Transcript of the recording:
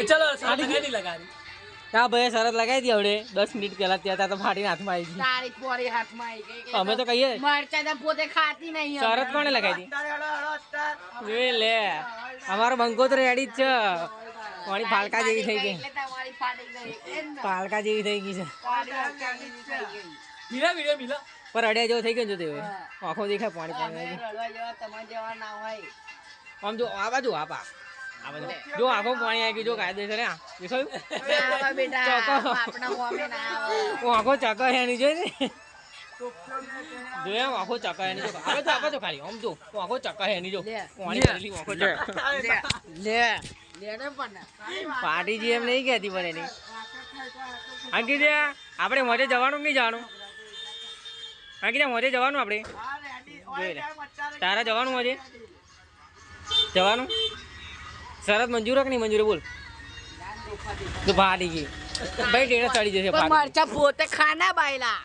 चलो साड़ी नहीं लगा रही ના ભાઈ શરત લગાવી દી હવે 10 મિનિટ પહેલા ત્યાં તો ફાડીને હાથમાં આવી ગઈ તારી પોરી હાથમાં આવી ગઈ અમે તો કહીએ મરચા તો પોતે ખાતી નહીં શરત કોણે લગાવી દી એ લે અમારો બંકો તો રેડી જ છે પાણી પાલકા જેવી થઈ ગઈ એટલે તમારી ફાટી ગઈ પાલકા જેવી થઈ ગઈ છે मिला वीडियो मिला પર અડ્યા જેવો થઈ ગયો છે તે આંખો દેખાય પાણી પાણી રડવા જેવા તમારા જેવા ના હોય આમ જો આ બાજુ આપા આ બાજુ જો આંખો પાણી આવી ગયું જો કાયદેસર આ દેખાયું આવા બેટા આપણા હોમે ના આવે આંખો ચકાયાની જોઈ ને જોયા આંખો ચકાયાની જો આવે તો ખાલી આમ જો આંખો ચકાયાની જો પાણી ભરેલી આંખો લે લેને પણ પાર્ટી જી એમ નહીં કહેતી પણ એની અંકિત આપણે મોજે જવાનું કે નહીં જવાનું અંકિત મોજે જવાનું આપણે જોઈ લે તારા જવાનું મોજે જવાનું શરત મંજૂર કે નહીં મંજૂર બોલ તો ફાટી ગઈ ભાઈ ટેડા ચડી જશે મરચા પોતે ખાના બાયલા